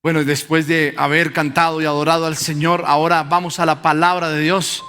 Bueno, después de haber cantado y adorado al Señor, ahora vamos a la palabra de Dios.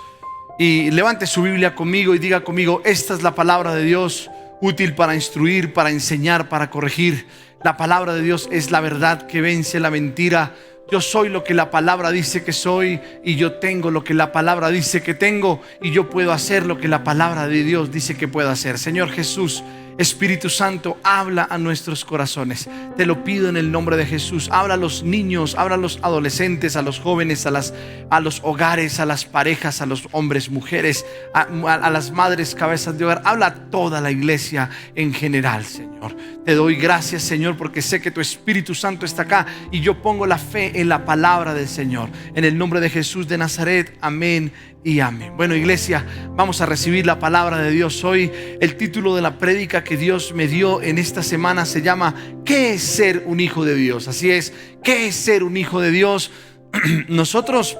Y levante su Biblia conmigo y diga conmigo: esta es la palabra de Dios, útil para instruir, para enseñar, para corregir. La palabra de Dios es la verdad que vence la mentira. Yo soy lo que la palabra dice que soy, y yo tengo lo que la palabra dice que tengo, y yo puedo hacer lo que la palabra de Dios dice que puedo hacer. Señor Jesús, Espíritu Santo, habla a nuestros corazones. Te lo pido en el nombre de Jesús. Habla a los niños, habla a los adolescentes, a los jóvenes, a los hogares, a las parejas, a los hombres, mujeres, a las madres, cabezas de hogar. Habla a toda la iglesia en general, Señor. Te doy gracias, Señor, porque sé que tu Espíritu Santo está acá, y yo pongo la fe en la palabra del Señor. En el nombre de Jesús de Nazaret, amén y amén. Bueno, iglesia, vamos a recibir la palabra de Dios hoy. El título de la prédica que Dios me dio en esta semana se llama ¿qué es ser un hijo de Dios? Así es, ¿qué es ser un hijo de Dios? Nosotros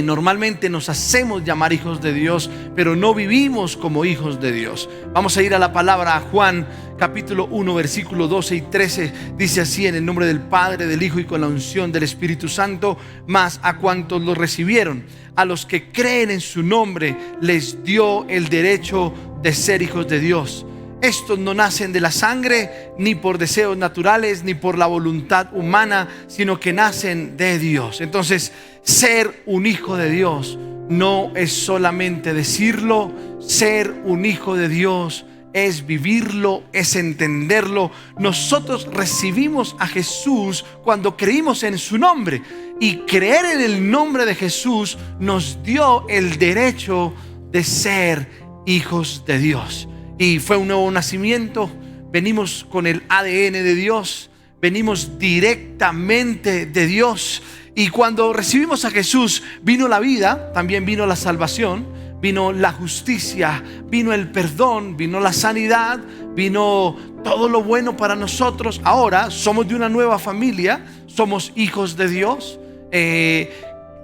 normalmente nos hacemos llamar hijos de Dios, pero no vivimos como hijos de Dios. Vamos a ir a la palabra, a Juan capítulo 1 versículo 12 y 13. Dice así: en el nombre del Padre, del Hijo y con la unción del Espíritu Santo. Mas a cuantos lo recibieron, a los que creen en su nombre, les dio el derecho de ser hijos de Dios. Estos no nacen de la sangre, ni por deseos naturales, ni por la voluntad humana, sino que nacen de Dios. Entonces, ser un hijo de Dios no es solamente decirlo. Ser un hijo de Dios es vivirlo, es entenderlo. Nosotros recibimos a Jesús cuando creímos en su nombre, y creer en el nombre de Jesús nos dio el derecho de ser hijos de Dios. Y fue un nuevo nacimiento. Venimos con el ADN de Dios, venimos directamente de Dios. Y cuando recibimos a Jesús, vino la vida, también vino la salvación, vino la justicia, vino el perdón, vino la sanidad, vino todo lo bueno para nosotros. Ahora somos de una nueva familia, somos hijos de Dios.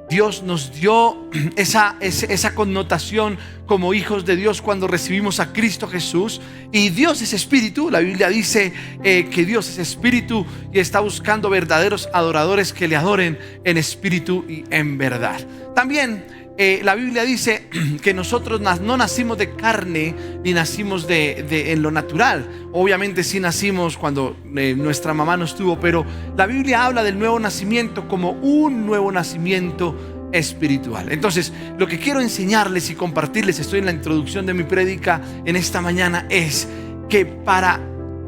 Dios nos dio esa connotación como hijos de Dios cuando recibimos a Cristo Jesús. Y Dios es espíritu. La Biblia dice que Dios es espíritu y está buscando verdaderos adoradores que le adoren en espíritu y en verdad. También la Biblia dice que nosotros no nacimos de carne, ni nacimos en lo natural. Obviamente sí nacimos cuando nuestra mamá nos tuvo, pero la Biblia habla del nuevo nacimiento como un nuevo nacimiento espiritual. Entonces, lo que quiero enseñarles y compartirles, estoy en la introducción de mi prédica en esta mañana, es que para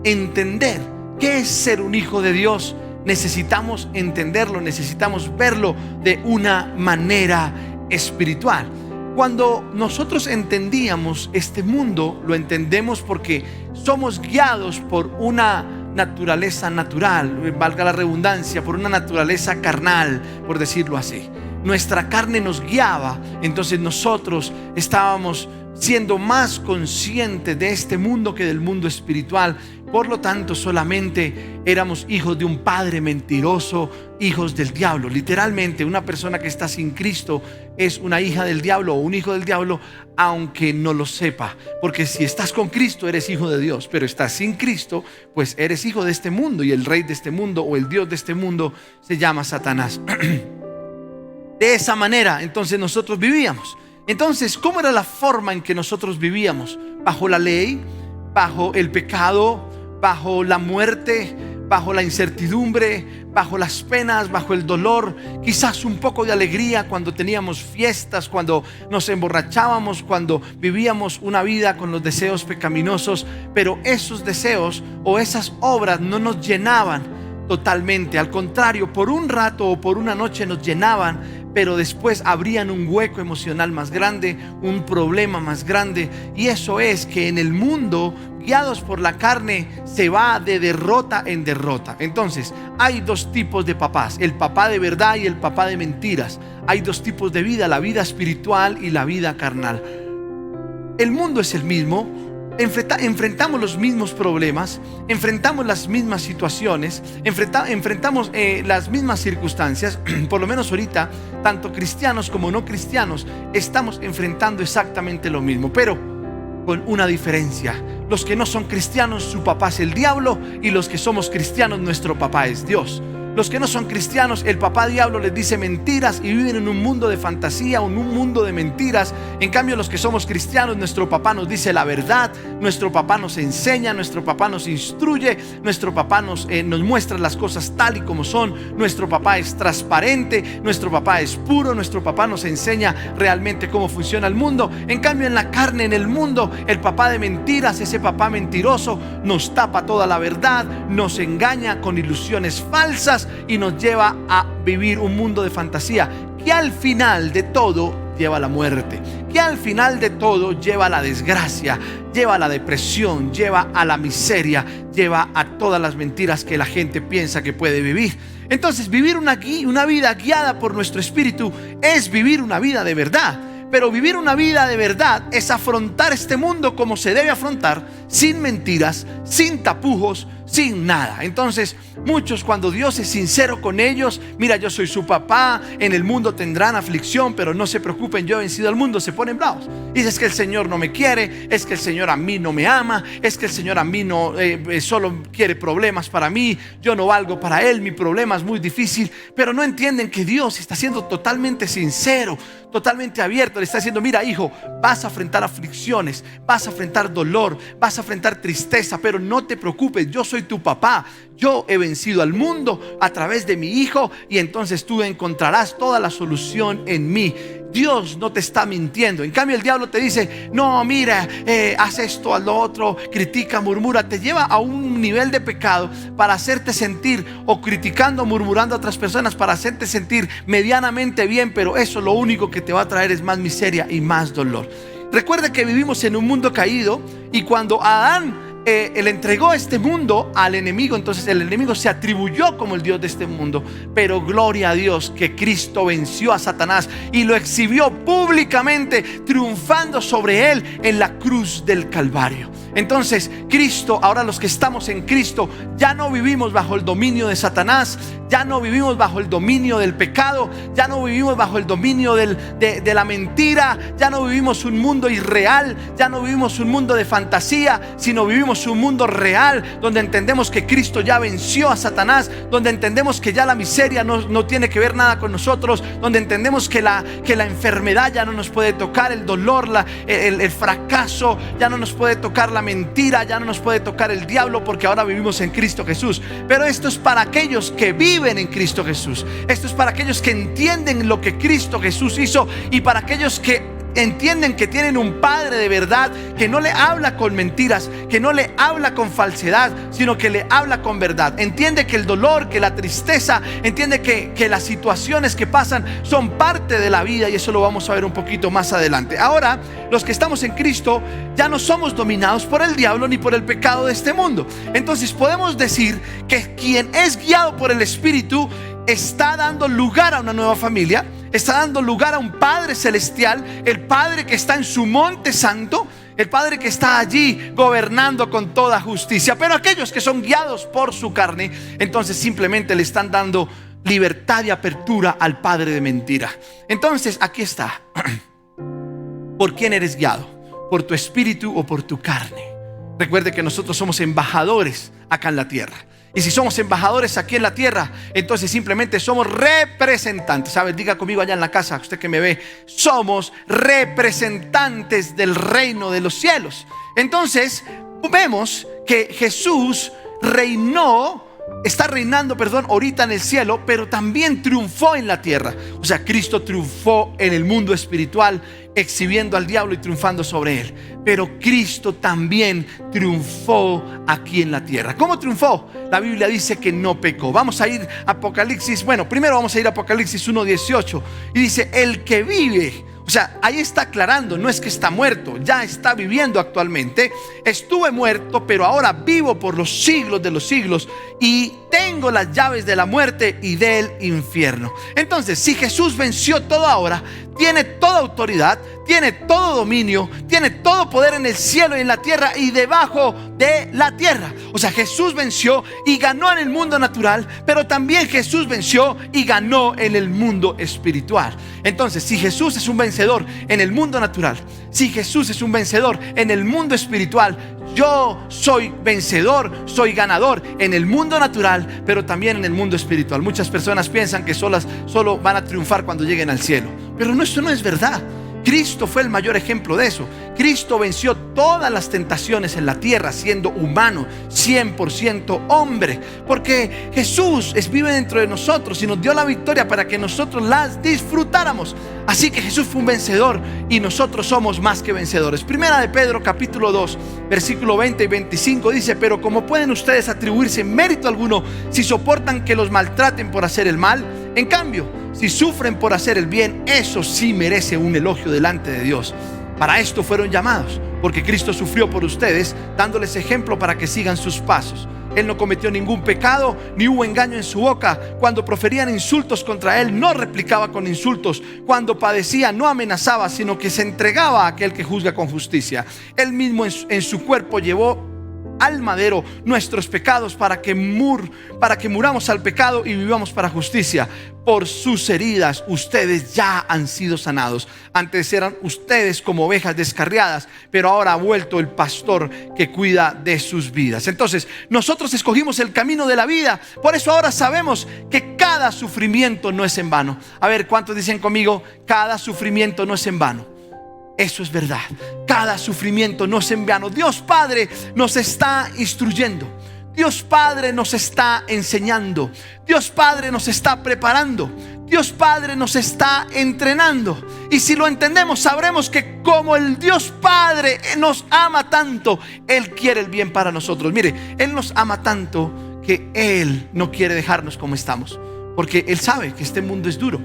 entender qué es ser un hijo de Dios, necesitamos entenderlo, necesitamos verlo de una manera espiritual. Cuando nosotros entendíamos este mundo, lo entendemos porque somos guiados por una naturaleza natural, valga la redundancia, por una naturaleza carnal, por decirlo así. Nuestra carne nos guiaba, entonces nosotros estábamos siendo más conscientes de este mundo que del mundo espiritual. Por lo tanto, solamente éramos hijos de un padre mentiroso, hijos del diablo. Literalmente, una persona que está sin Cristo es una hija del diablo o un hijo del diablo, aunque no lo sepa. Porque si estás con Cristo, eres hijo de Dios, pero estás sin Cristo, pues eres hijo de este mundo, y el rey de este mundo o el Dios de este mundo se llama Satanás. De esa manera, entonces nosotros vivíamos. Entonces, ¿cómo era la forma en que nosotros vivíamos? Bajo la ley, bajo el pecado, bajo la muerte, bajo la incertidumbre, bajo las penas, bajo el dolor. Quizás un poco de alegría cuando teníamos fiestas, cuando nos emborrachábamos, cuando vivíamos una vida con los deseos pecaminosos. Pero esos deseos o esas obras no nos llenaban totalmente. Al contrario, por un rato o por una noche nos llenaban, pero después abrían un hueco emocional más grande, un problema más grande. Y eso es que en el mundo, guiados por la carne, se va de derrota en derrota. Entonces, hay dos tipos de papás: el papá de verdad y el papá de mentiras. Hay dos tipos de vida: la vida espiritual y la vida carnal. El mundo es el mismo. Enfrentamos los mismos problemas, enfrentamos las mismas situaciones, enfrentamos las mismas circunstancias. Por lo menos ahorita, tanto cristianos como no cristianos estamos enfrentando exactamente lo mismo, pero con una diferencia: los que no son cristianos, su papá es el diablo, y los que somos cristianos, nuestro papá es Dios. Los que no son cristianos, el papá diablo les dice mentiras y viven en un mundo de fantasía, en un mundo de mentiras. En cambio, los que somos cristianos, nuestro papá nos dice la verdad, nuestro papá nos enseña, nuestro papá nos instruye, nuestro papá nos muestra las cosas tal y como son. Nuestro papá es transparente, nuestro papá es puro, nuestro papá nos enseña realmente cómo funciona el mundo. En cambio, en la carne, en el mundo, el papá de mentiras, ese papá mentiroso, nos tapa toda la verdad, nos engaña con ilusiones falsas y nos lleva a vivir un mundo de fantasía que al final de todo lleva a la muerte, que al final de todo lleva a la desgracia, lleva a la depresión, lleva a la miseria, lleva a todas las mentiras que la gente piensa que puede vivir. Entonces, vivir una vida guiada por nuestro espíritu es vivir una vida de verdad. Pero vivir una vida de verdad es afrontar este mundo como se debe afrontar, sin mentiras, sin tapujos, sin nada. Entonces, muchos, cuando Dios es sincero con ellos, mira, yo soy su papá, en el mundo tendrán aflicción, pero no se preocupen, yo he vencido al mundo, se ponen bravos. Dice, es que el Señor no me quiere, es que el Señor a mí no me ama, es que el Señor a mí no solo quiere problemas para mí, yo no valgo para Él, mi problema es muy difícil. Pero no entienden que Dios está siendo totalmente sincero, totalmente abierto. Le está diciendo, mira, hijo, vas a enfrentar aflicciones, vas a enfrentar dolor, vas a enfrentar tristeza, pero no te preocupes, yo soy tu papá. Yo he vencido al mundo a través de mi hijo, y entonces tú encontrarás toda la solución en mí. Dios no te está mintiendo. En cambio, el diablo te dice, no, mira, haz esto, haz lo otro, critica, murmura. Te lleva a un nivel de pecado para hacerte sentir, o criticando, murmurando a otras personas para hacerte sentir medianamente bien, pero eso lo único que te va a traer es más miseria y más dolor. Recuerda que vivimos en un mundo caído, y cuando Adán le entregó este mundo al enemigo, entonces el enemigo se atribuyó como el Dios de este mundo. Pero gloria a Dios que Cristo venció a Satanás y lo exhibió públicamente, triunfando sobre él en la cruz del Calvario. Entonces Cristo, ahora los que estamos en Cristo, ya no vivimos bajo el dominio de Satanás, ya no vivimos bajo el dominio del pecado, ya no vivimos bajo el dominio de la mentira, ya no vivimos un mundo irreal, ya no vivimos un mundo de fantasía, sino vivimos un mundo real, donde entendemos que Cristo ya venció a Satanás, donde entendemos que ya la miseria no tiene que ver nada con nosotros, donde entendemos que la enfermedad ya no nos puede tocar, el dolor, el fracaso ya no nos puede tocar, la mentira ya no nos puede tocar, el diablo, porque ahora vivimos en Cristo Jesús. Pero esto es para aquellos que viven en Cristo Jesús, esto es para aquellos que entienden lo que Cristo Jesús hizo, y para aquellos que entienden que tienen un Padre de verdad, que no le habla con mentiras, que no le habla con falsedad, sino que le habla con verdad. Entiende que el dolor, que la tristeza, entiende que las situaciones que pasan son parte de la vida, y eso lo vamos a ver un poquito más adelante. Ahora, los que estamos en Cristo ya no somos dominados por el diablo ni por el pecado de este mundo. Entonces podemos decir que quien es guiado por el Espíritu está dando lugar a una nueva familia, está dando lugar a un Padre celestial, el Padre que está en su monte santo, el Padre que está allí gobernando con toda justicia. Pero aquellos que son guiados por su carne, entonces simplemente le están dando libertad y apertura al padre de mentira. Entonces aquí está. ¿Por quién eres guiado? ¿Por tu espíritu o por tu carne? Recuerde que nosotros somos embajadores acá en la tierra. Y si somos embajadores aquí en la tierra, entonces simplemente somos representantes. ¿Sabes? Diga conmigo allá en la casa, usted que me ve, somos representantes del reino de los cielos. Entonces vemos que Jesús está reinando, ahorita en el cielo, pero también triunfó en la tierra. O sea, Cristo triunfó en el mundo espiritual, exhibiendo al diablo y triunfando sobre él. Pero Cristo también triunfó aquí en la tierra. ¿Cómo triunfó? La Biblia dice que no pecó. Vamos a ir a Apocalipsis. Primero vamos a ir a Apocalipsis 1:18. Y dice, el que vive. O sea, ahí está aclarando, no es que está muerto, ya está viviendo actualmente. Estuve muerto, pero ahora vivo por los siglos de los siglos, y tengo las llaves de la muerte y del infierno. Entonces, si Jesús venció todo ahora, tiene toda autoridad, tiene todo dominio, tiene todo poder en el cielo y en la tierra y debajo de la tierra. O sea, Jesús venció y ganó en el mundo natural, pero también Jesús venció y ganó en el mundo espiritual. Entonces, si Jesús es un vencedor en el mundo natural, si Jesús es un vencedor en el mundo espiritual, Yo soy vencedor, soy ganador en el mundo natural, pero también en el mundo espiritual. Muchas personas piensan que solo van a triunfar cuando lleguen al cielo, pero eso no es verdad. Cristo fue el mayor ejemplo de eso. Cristo venció todas las tentaciones en la tierra siendo humano, 100% hombre, porque Jesús vive dentro de nosotros y nos dio la victoria para que nosotros las disfrutáramos. Así que Jesús fue un vencedor y nosotros somos más que vencedores. Primera de Pedro capítulo 2 versículo 20 y 25 dice: pero ¿cómo pueden ustedes atribuirse mérito alguno si soportan que los maltraten por hacer el mal? En cambio, si sufren por hacer el bien, eso sí merece un elogio delante de Dios. Para esto fueron llamados, porque Cristo sufrió por ustedes, dándoles ejemplo para que sigan sus pasos. Él no cometió ningún pecado, ni hubo engaño en su boca. Cuando proferían insultos contra él, no replicaba con insultos. Cuando padecía, no amenazaba, sino que se entregaba a aquel que juzga con justicia. Él mismo en su cuerpo llevó al madero nuestros pecados para que muramos al pecado y vivamos para justicia. Por sus heridas ustedes ya han sido sanados. Antes eran ustedes como ovejas descarriadas, pero ahora ha vuelto el pastor que cuida de sus vidas. Entonces nosotros escogimos el camino de la vida. Por eso ahora sabemos que cada sufrimiento no es en vano. A ver, ¿cuántos dicen conmigo? Cada sufrimiento no es en vano. Eso es verdad. Cada sufrimiento no es en vano. Dios Padre nos está instruyendo. Dios Padre nos está enseñando. Dios Padre nos está preparando. Dios Padre nos está entrenando. Y si lo entendemos, sabremos que como el Dios Padre nos ama tanto, Él quiere el bien para nosotros. Mire, Él nos ama tanto que Él no quiere dejarnos como estamos, porque Él sabe que este mundo es duro.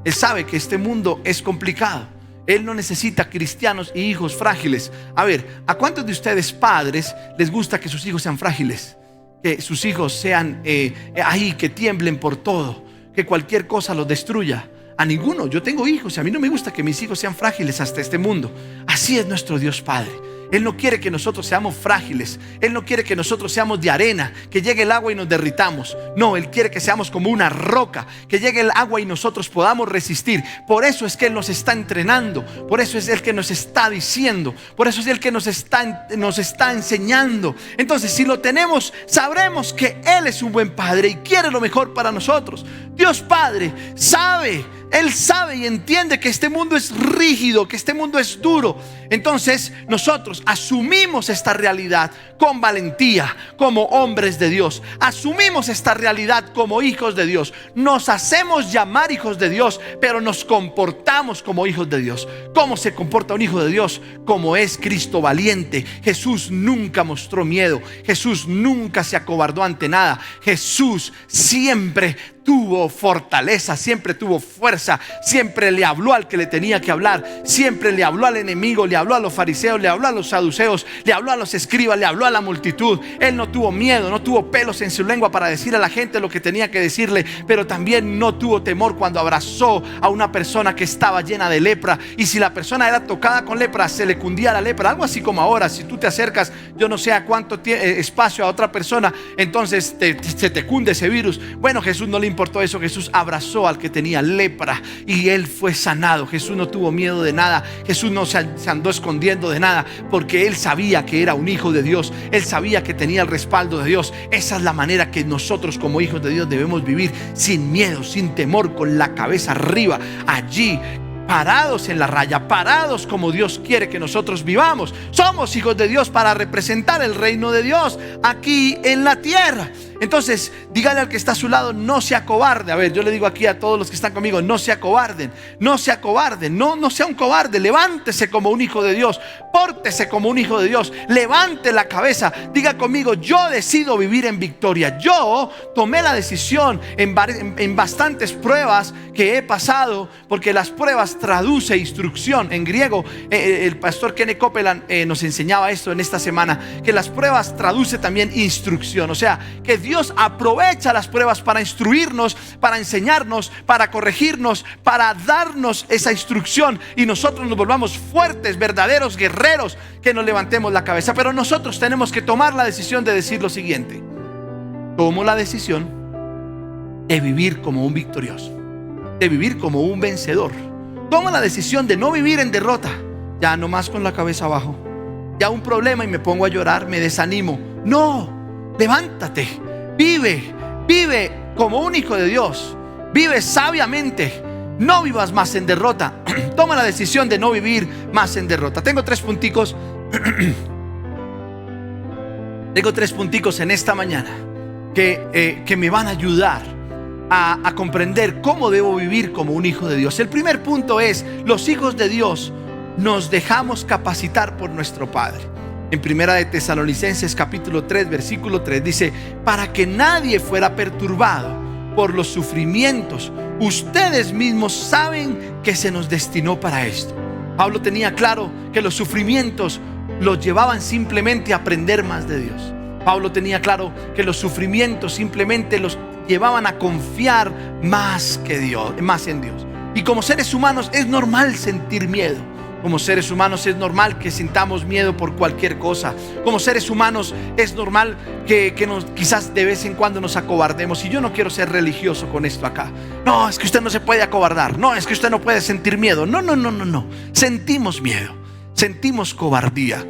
Él sabe que este mundo es complicado. Él no necesita cristianos y hijos frágiles. A ver, ¿a cuántos de ustedes padres les gusta que sus hijos sean frágiles? Que sus hijos sean que tiemblen por todo, que cualquier cosa los destruya. A ninguno. Yo tengo hijos y a mí no me gusta que mis hijos sean frágiles hasta este mundo. Así es nuestro Dios Padre. Él no quiere que nosotros seamos frágiles. Él no quiere que nosotros seamos de arena, que llegue el agua y nos derritamos. No, Él quiere que seamos como una roca, que llegue el agua y nosotros podamos resistir. Por eso es que Él nos está entrenando. Por eso es Él que nos está diciendo. Por eso es Él que nos está enseñando. Entonces, si lo tenemos, sabremos que Él es un buen Padre y quiere lo mejor para nosotros. Dios Padre sabe. Él sabe y entiende que este mundo es rígido, que este mundo es duro. Entonces nosotros asumimos esta realidad con valentía, como hombres de Dios. Asumimos esta realidad como hijos de Dios. Nos hacemos llamar hijos de Dios, pero nos comportamos como hijos de Dios. ¿Cómo se comporta un hijo de Dios? Como es Cristo valiente. Jesús nunca mostró miedo. Jesús nunca se acobardó ante nada. Jesús siempre tuvo fortaleza, siempre tuvo fuerza, siempre le habló al que le tenía que hablar, siempre le habló al enemigo, le habló a los fariseos, le habló a los saduceos, le habló a los escribas, le habló a la multitud. Él no tuvo miedo, no tuvo pelos en su lengua para decir a la gente lo que tenía que decirle, pero también no tuvo temor cuando abrazó a una persona que estaba llena de lepra. Y si la persona era tocada con lepra, se le cundía la lepra, algo así como ahora. Si tú te acercas, yo no sé a cuánto espacio a otra persona, entonces se te cunde ese virus. Bueno, Jesús no le importó eso. Jesús abrazó al que tenía lepra y él fue sanado. Jesús no tuvo miedo de nada. Jesús no se andó escondiendo de nada, porque él sabía que era un hijo de Dios. Él sabía que tenía el respaldo de Dios. Esa es la manera que nosotros como hijos de Dios debemos vivir, sin miedo, sin temor, con la cabeza arriba, allí parados en la raya, parados como Dios quiere que nosotros vivamos. Somos hijos de Dios para representar el reino de Dios aquí en la tierra. Entonces, dígale al que está a su lado: no se acobarde. A ver, yo le digo aquí a todos los que están conmigo: no se acobarden, no se acobarden, no sea un cobarde. Levántese como un hijo de Dios, pórtese como un hijo de Dios, levante la cabeza, diga conmigo: yo decido vivir en victoria. Yo tomé la decisión en bastantes pruebas que he pasado, porque las pruebas traduce instrucción. En griego, el pastor Kenneth Copeland nos enseñaba esto en esta semana, que las pruebas traduce también instrucción. O sea, que Dios aprovecha las pruebas para instruirnos, para enseñarnos, para corregirnos, para darnos esa instrucción, y nosotros nos volvamos fuertes, verdaderos guerreros, que nos levantemos la cabeza. Pero nosotros tenemos que tomar la decisión de decir lo siguiente: tomo la decisión de vivir como un victorioso, de vivir como un vencedor. Toma la decisión de no vivir en derrota, ya no más con la cabeza abajo, ya un problema y me pongo a llorar, me desanimo. No, levántate, vive como un hijo de Dios, vive sabiamente, no vivas más en derrota. Toma la decisión de no vivir más en derrota. Tengo tres punticos en esta mañana que me van a ayudar a comprender cómo debo vivir como un hijo de Dios. El primer punto es: los hijos de Dios nos dejamos capacitar por nuestro Padre. En Primera de Tesalonicenses capítulo 3 versículo 3 dice: para que nadie fuera perturbado por los sufrimientos, ustedes mismos saben que se nos destinó para esto. Pablo tenía claro que los sufrimientos los llevaban simplemente a aprender más de Dios. Pablo tenía claro que los sufrimientos simplemente los llevaban a confiar más en Dios. Y como seres humanos es normal sentir miedo. Como seres humanos es normal que sintamos miedo por cualquier cosa. Como seres humanos es normal que quizás de vez en cuando nos acobardemos. Y yo no quiero ser religioso con esto acá. No, es que usted no se puede acobardar. No, es que usted no puede sentir miedo. No. Sentimos miedo, sentimos cobardía.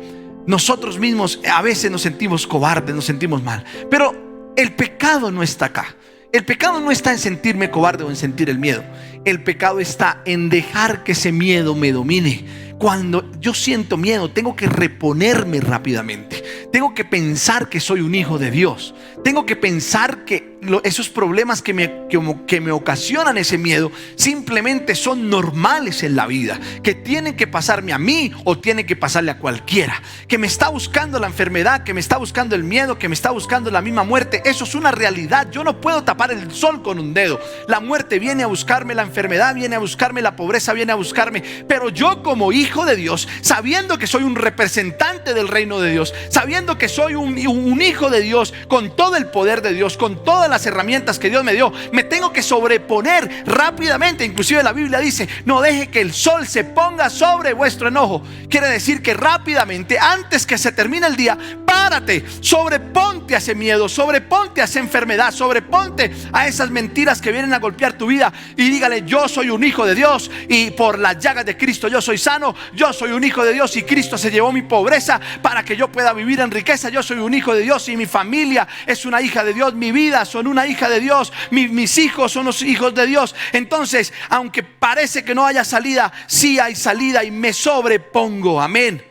Nosotros mismos a veces nos sentimos cobardes, nos sentimos mal. Pero el pecado no está acá. El pecado no está en sentirme cobarde o en sentir el miedo. El pecado está en dejar que ese miedo me domine. Cuando yo siento miedo, tengo que reponerme rápidamente. Tengo que pensar que soy un hijo de Dios. Tengo que pensar que esos problemas que me ocasionan ese miedo simplemente son normales en la vida, que tienen que pasarme a mí o tienen que pasarle a cualquiera. Que me está buscando la enfermedad, que me está buscando el miedo, que me está buscando la misma muerte. Eso es una realidad. Yo no puedo tapar el sol con un dedo. La muerte viene a buscarme, la enfermedad viene a buscarme, la pobreza viene a buscarme. Pero yo, como hijo de Dios, sabiendo que soy un representante del reino de Dios, sabiendo que soy un hijo de Dios, con todo el poder de Dios, con todas las herramientas que Dios me dio, me tengo que sobreponer rápidamente. Inclusive la Biblia dice: no deje que el sol se ponga sobre vuestro enojo. Quiere decir que rápidamente, antes que se termine el día, párate, sobreponte a ese miedo, sobreponte a esa enfermedad, sobreponte a esas mentiras que vienen a golpear tu vida y dígale: yo soy un hijo de Dios y por las llagas de Cristo yo soy sano. Yo soy un hijo de Dios y Cristo se llevó mi pobreza para que yo pueda vivir en riqueza. Yo soy un hijo de Dios y mi familia es una hija de Dios. Mi vida son una hija de Dios. Mis hijos son los hijos de Dios. Entonces, aunque parece que no haya salida, sí hay salida y me sobrepongo. Amén.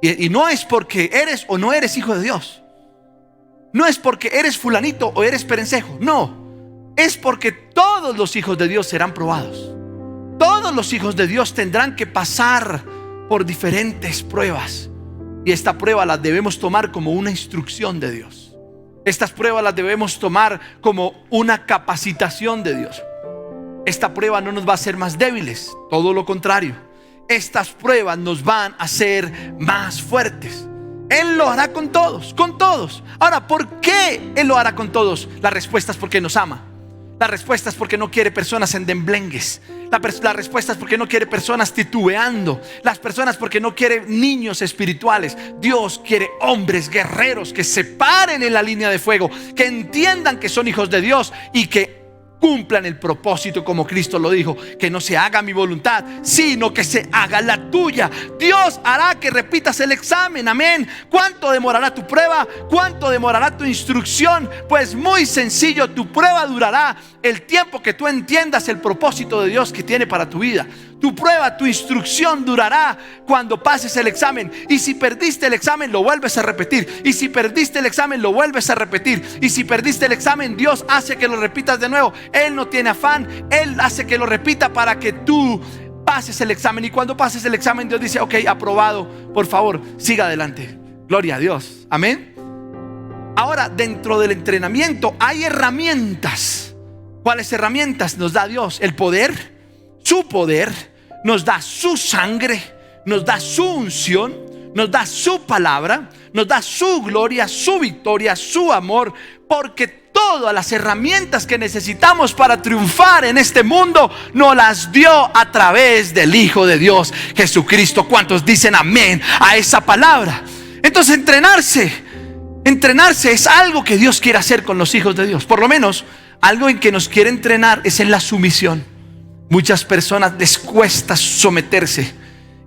Y no es porque eres o no eres hijo de Dios. No es porque eres fulanito o eres perencejo. No, es porque todos los hijos de Dios serán probados. Todos los hijos de Dios tendrán que pasar por diferentes pruebas. Y esta prueba la debemos tomar como una instrucción de Dios. Estas pruebas las debemos tomar como una capacitación de Dios. Esta prueba no nos va a hacer más débiles, todo lo contrario. Estas pruebas nos van a hacer más fuertes. Él lo hará con todos, con todos. Ahora, ¿por qué Él lo hará con todos? La respuesta es porque nos ama. La respuesta es porque no quiere personas en demblengues. La respuesta es porque no quiere personas titubeando. Las personas porque no quiere niños espirituales. Dios quiere hombres guerreros que se paren en la línea de fuego, que entiendan que son hijos de Dios y que cumplan el propósito como Cristo lo dijo: que no se haga mi voluntad, sino que se haga la tuya. Dios hará que repitas el examen. Amén. ¿Cuánto demorará tu prueba? ¿Cuánto demorará tu instrucción? Pues muy sencillo, tu prueba durará el tiempo que tú entiendas el propósito de Dios que tiene para tu vida. Tu prueba, tu instrucción durará cuando pases el examen. Y si perdiste el examen, lo vuelves a repetir. Y si perdiste el examen, lo vuelves a repetir. Y si perdiste el examen, Dios hace que lo repitas de nuevo. Él no tiene afán, Él hace que lo repita para que tú pases el examen. Y cuando pases el examen, Dios dice: ok, aprobado, por favor, siga adelante. Gloria a Dios. Amén. Ahora, dentro del entrenamiento hay herramientas. ¿Cuáles herramientas nos da Dios? El poder, su poder. Nos da su sangre, nos da su unción, nos da su palabra, nos da su gloria, su victoria, su amor. Porque todas las herramientas que necesitamos para triunfar en este mundo nos las dio a través del Hijo de Dios, Jesucristo. ¿Cuántos dicen amén a esa palabra? Entonces entrenarse es algo que Dios quiere hacer con los hijos de Dios. Por lo menos algo en que nos quiere entrenar es en la sumisión. Muchas personas les cuesta someterse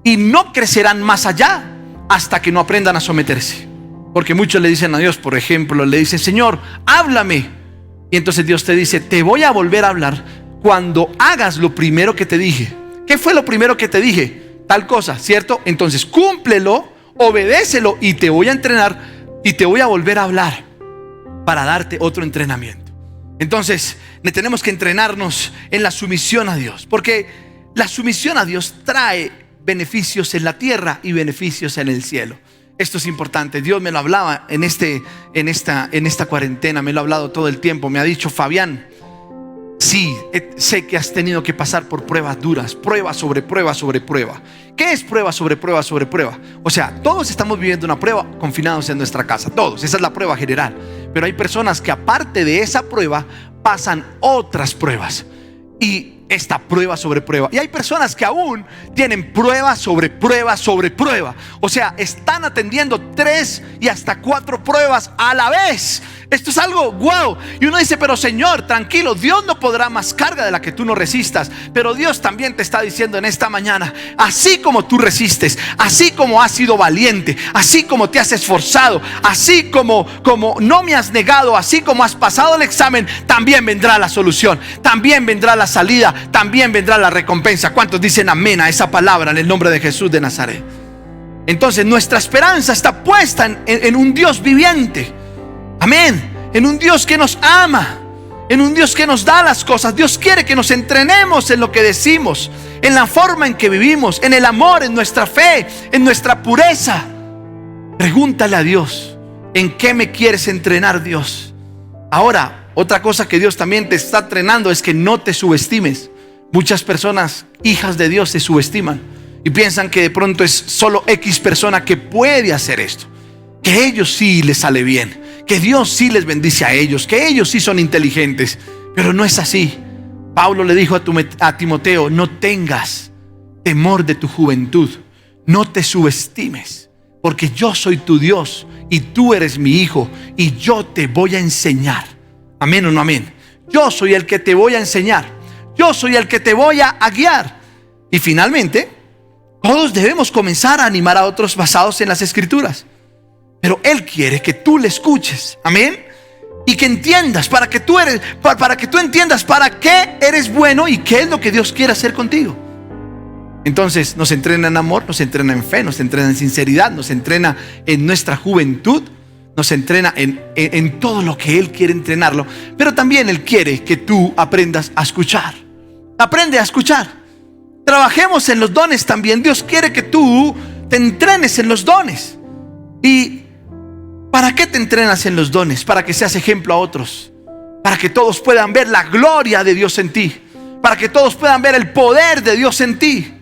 y no crecerán más allá hasta que no aprendan a someterse. Porque muchos le dicen a Dios, por ejemplo, le dicen: Señor, háblame. Y entonces Dios te dice: te voy a volver a hablar cuando hagas lo primero que te dije. ¿Qué fue lo primero que te dije? Tal cosa, ¿cierto? Entonces cúmplelo, obedécelo, y te voy a entrenar y te voy a volver a hablar para darte otro entrenamiento. Entonces tenemos que entrenarnos en la sumisión a Dios, porque la sumisión a Dios trae beneficios en la tierra y beneficios en el cielo. Esto es importante. Dios me lo hablaba en esta cuarentena, me lo ha hablado todo el tiempo. Me ha dicho: Fabián, sí, sé que has tenido que pasar por pruebas duras, prueba sobre prueba sobre prueba. ¿Qué es prueba sobre prueba sobre prueba? O sea, todos estamos viviendo una prueba confinados en nuestra casa, todos. Esa es la prueba general. Pero hay personas que aparte de esa prueba pasan otras pruebas, y esta prueba sobre prueba. Y hay personas que aún tienen prueba sobre prueba sobre prueba. O sea, están atendiendo 3 y hasta 4 pruebas a la vez. Esto es algo wow. Y uno dice: pero Señor, tranquilo, Dios no podrá más carga de la que tú no resistas. Pero Dios también te está diciendo en esta mañana: así como tú resistes, así como has sido valiente, así como te has esforzado, así como no me has negado, así como has pasado el examen, también vendrá la solución, también vendrá la salida, también vendrá la recompensa. ¿Cuántos dicen amén a esa palabra en el nombre de Jesús de Nazaret? Entonces nuestra esperanza está puesta en un Dios viviente. Amén. En un Dios que nos ama, en un Dios que nos da las cosas. Dios quiere que nos entrenemos en lo que decimos, en la forma en que vivimos, en el amor, en nuestra fe, en nuestra pureza. Pregúntale a Dios: ¿en qué me quieres entrenar, Dios? Ahora, otra cosa que Dios también te está entrenando es que no te subestimes. Muchas personas, hijas de Dios, se subestiman y piensan que de pronto es solo X persona que puede hacer esto, que a ellos sí les sale bien, que Dios sí les bendice a ellos, que ellos sí son inteligentes. Pero no es así. Pablo le dijo a Timoteo: no tengas temor de tu juventud, no te subestimes, porque yo soy tu Dios y tú eres mi hijo, y yo te voy a enseñar. Amén o no amén. Yo soy el que te voy a enseñar, yo soy el que te voy a guiar. Y finalmente, todos debemos comenzar a animar a otros basados en las Escrituras. Pero Él quiere que tú le escuches, amén, y que entiendas para que tú entiendas para qué eres bueno y qué es lo que Dios quiere hacer contigo. Entonces nos entrena en amor, nos entrena en fe, nos entrena en sinceridad, nos entrena en nuestra juventud, nos entrena en todo lo que Él quiere entrenarlo. Pero también Él quiere que tú aprendas a escuchar. Aprende a escuchar. Trabajemos en los dones también. Dios quiere que tú te entrenes en los dones. ¿Y para qué te entrenas en los dones? Para que seas ejemplo a otros, para que todos puedan ver la gloria de Dios en ti, para que todos puedan ver el poder de Dios en ti.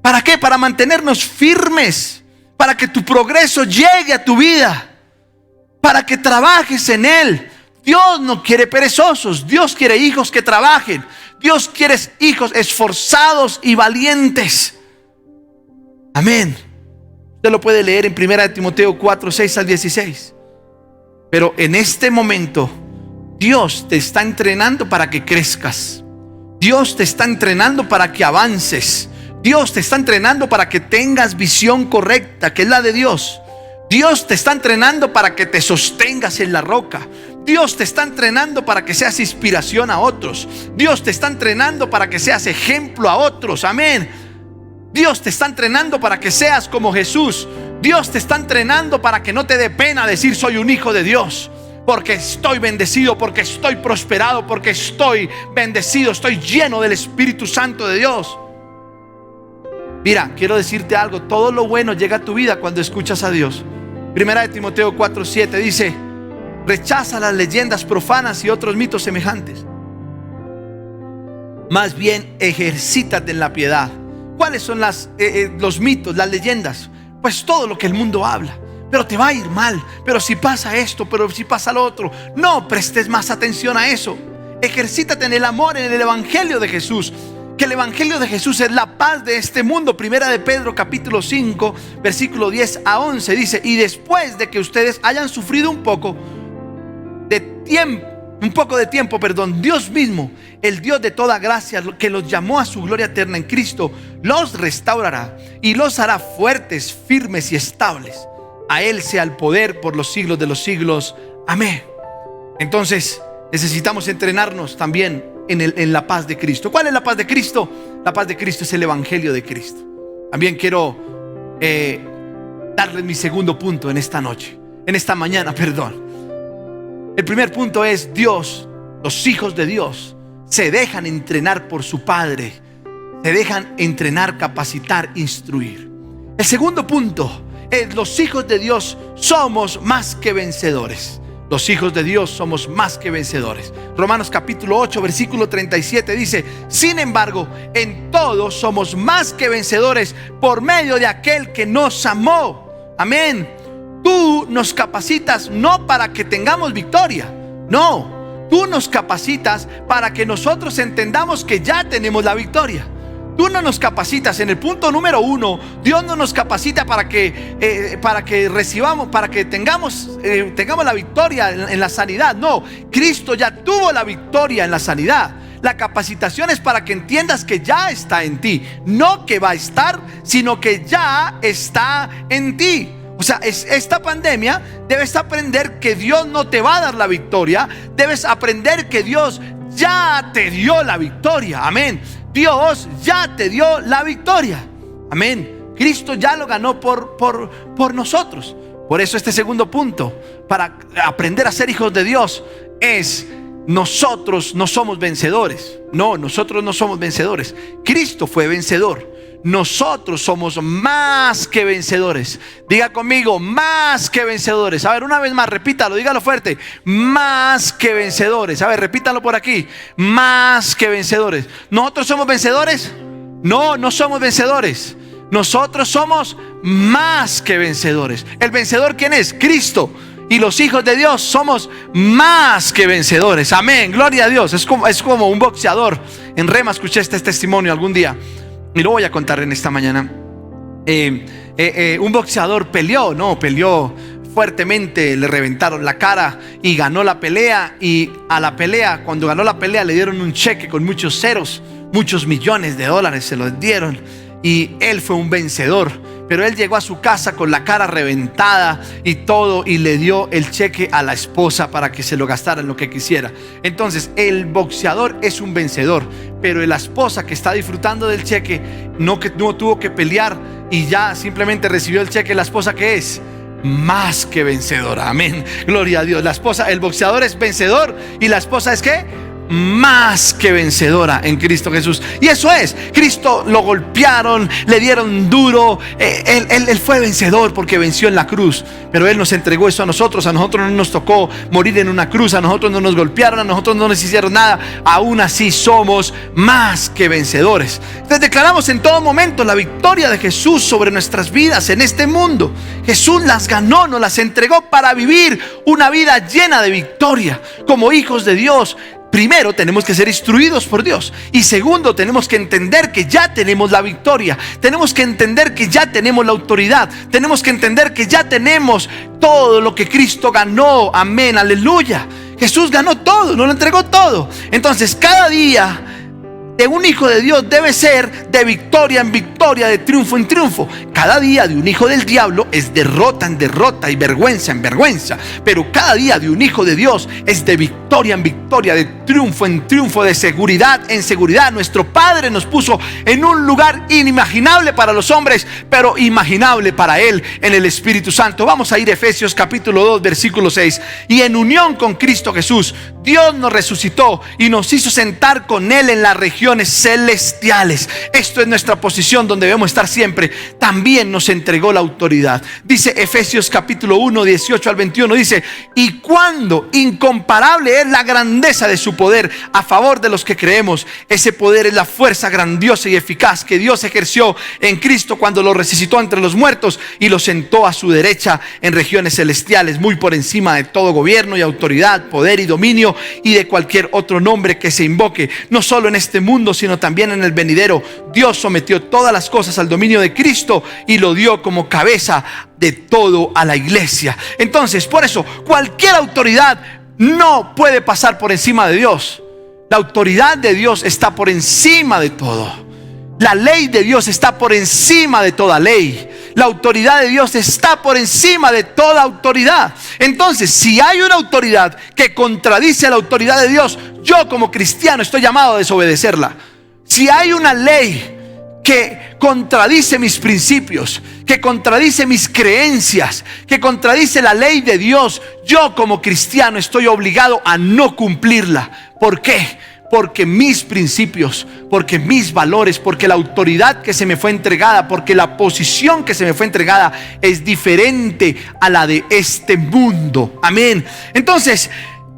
¿Para qué? Para mantenernos firmes, para que tu progreso llegue a tu vida, para que trabajes en Él. Dios no quiere perezosos, Dios quiere hijos que trabajen. Dios quiere hijos esforzados y valientes. Amén. Usted lo puede leer en 1 Timoteo 4, 6 al 16. Pero en este momento Dios te está entrenando para que crezcas. Dios te está entrenando para que avances. Dios te está entrenando para que tengas visión correcta, que es la de Dios. Dios te está entrenando para que te sostengas en la roca. Dios te está entrenando para que seas inspiración a otros. Dios te está entrenando para que seas ejemplo a otros. Amén. Dios te está entrenando para que seas como Jesús. Dios te está entrenando para que no te dé pena decir: soy un hijo de Dios, porque estoy bendecido, porque estoy prosperado, porque estoy bendecido, estoy lleno del Espíritu Santo de Dios. Mira, quiero decirte algo: todo lo bueno llega a tu vida cuando escuchas a Dios. 1 Timoteo 4, 7 dice: rechaza las leyendas profanas y otros mitos semejantes. Más bien ejercítate en la piedad. ¿Cuáles son los mitos, las leyendas? Pues todo lo que el mundo habla. Pero te va a ir mal, pero si pasa esto, pero si pasa lo otro. No prestes más atención a eso. Ejercítate en el amor, en el Evangelio de Jesús. Que el Evangelio de Jesús es la paz de este mundo. 1 de Pedro capítulo 5 versículo 10 a 11 dice: y después de que ustedes hayan sufrido un poco de tiempo, Dios mismo, el Dios de toda gracia, que los llamó a su gloria eterna en Cristo, los restaurará y los hará fuertes, firmes y estables. A Él sea el poder por los siglos de los siglos. Amén. Entonces necesitamos entrenarnos también en la paz de Cristo. ¿Cuál es la paz de Cristo? La paz de Cristo es el Evangelio de Cristo. También quiero darles mi segundo punto en esta mañana. El primer punto es: Dios, los hijos de Dios, se dejan entrenar por su Padre, se dejan entrenar, capacitar, instruir. El segundo punto es: los hijos de Dios somos más que vencedores. Los hijos de Dios somos más que vencedores. Romanos capítulo 8 versículo 37 dice: sin embargo, en todo somos más que vencedores por medio de aquel que nos amó. Amén. Tú nos capacitas no para que tengamos victoria, no, tú nos capacitas para que nosotros entendamos que ya tenemos la victoria. Tú no nos capacitas. En el punto número 1, Dios no nos capacita para que recibamos, para que tengamos la victoria en la sanidad. No, Cristo ya tuvo la victoria en la sanidad. La capacitación es para que entiendas que ya está en ti, no que va a estar, sino que ya está en ti. O sea, esta pandemia, debes aprender que Dios no te va a dar la victoria. Debes aprender que Dios ya te dio la victoria. Amén. Dios ya te dio la victoria. Amén. Cristo ya lo ganó por nosotros. Por eso este segundo punto, para aprender a ser hijos de Dios, es: nosotros no somos vencedores. No, nosotros no somos vencedores. Cristo fue vencedor. Nosotros somos más que vencedores. Diga conmigo: más que vencedores. A ver, una vez más, repítalo, dígalo fuerte: más que vencedores. A ver, repítalo por aquí: más que vencedores. ¿Nosotros somos vencedores? No, no somos vencedores. Nosotros somos más que vencedores. ¿El vencedor quién es? Cristo. Y los hijos de Dios somos más que vencedores. Amén, gloria a Dios. Es como un boxeador. En Rema escuché este testimonio algún día y lo voy a contar en esta mañana. Un boxeador peleó fuertemente, le reventaron la cara y ganó la pelea. Y a la pelea, cuando ganó la pelea, le dieron un cheque con muchos ceros, muchos millones de dólares se los dieron. Y él fue un vencedor. Pero él llegó a su casa con la cara reventada y todo, y le dio el cheque a la esposa para que se lo gastara en lo que quisiera. Entonces el boxeador es un vencedor, pero la esposa que está disfrutando del cheque no tuvo que pelear y ya simplemente recibió el cheque. La esposa, ¿qué es? Más que vencedora. Amén, gloria a Dios. El boxeador es vencedor y la esposa es ¿qué? Más que vencedora en Cristo Jesús. Y eso es: Cristo lo golpearon, le dieron duro, él fue vencedor porque venció en la cruz. Pero Él nos entregó eso a nosotros. A nosotros no nos tocó morir en una cruz, a nosotros no nos golpearon, a nosotros no nos hicieron nada. Aún así somos más que vencedores. Entonces declaramos en todo momento la victoria de Jesús sobre nuestras vidas en este mundo. Jesús las ganó, nos las entregó para vivir una vida llena de victoria. Como hijos de Dios, primero tenemos que ser instruidos por Dios. Y segundo, tenemos que entender que ya tenemos la victoria. Tenemos que entender que ya tenemos la autoridad. Tenemos que entender que ya tenemos todo lo que Cristo ganó. Amén, aleluya. Jesús ganó todo, nos lo entregó todo. Entonces cada día de un hijo de Dios debe ser de victoria en victoria, de triunfo en triunfo. Cada día de un hijo del diablo es derrota en derrota y vergüenza en vergüenza. Pero cada día de un hijo de Dios es de victoria en victoria, de triunfo en triunfo, de seguridad en seguridad. Nuestro Padre nos puso en un lugar inimaginable para los hombres, pero imaginable para Él en el Espíritu Santo. Vamos a ir a Efesios capítulo 2 versículo 6. Y en unión con Cristo Jesús, Dios nos resucitó y nos hizo sentar con Él en las regiones celestiales. Esto es nuestra posición donde debemos estar siempre. También nos entregó la autoridad. Dice Efesios capítulo 1 18 al 21, dice: y cuando incomparable es la grandeza de su poder a favor de los que creemos. Ese poder es la fuerza grandiosa y eficaz que Dios ejerció en Cristo cuando lo resucitó entre los muertos y lo sentó a su derecha en regiones celestiales, muy por encima de todo gobierno y autoridad, poder y dominio y de cualquier otro nombre que se invoque, no solo en este mundo, sino también en el venidero. Dios sometió todas las cosas al dominio de Cristo y lo dio como cabeza de todo a la iglesia. Entonces, por eso, cualquier autoridad no puede pasar por encima de Dios. La autoridad de Dios está por encima de todo. La ley de Dios está por encima de toda ley. La autoridad de Dios está por encima de toda autoridad. Entonces, si hay una autoridad que contradice a la autoridad de Dios, yo como cristiano estoy llamado a desobedecerla. Si hay una ley que contradice mis principios, que contradice mis creencias, que contradice la ley de Dios, yo como cristiano estoy obligado a no cumplirla. ¿Por qué? Porque mis principios, porque mis valores, porque la autoridad que se me fue entregada, porque la posición que se me fue entregada es diferente a la de este mundo. Amén. Entonces,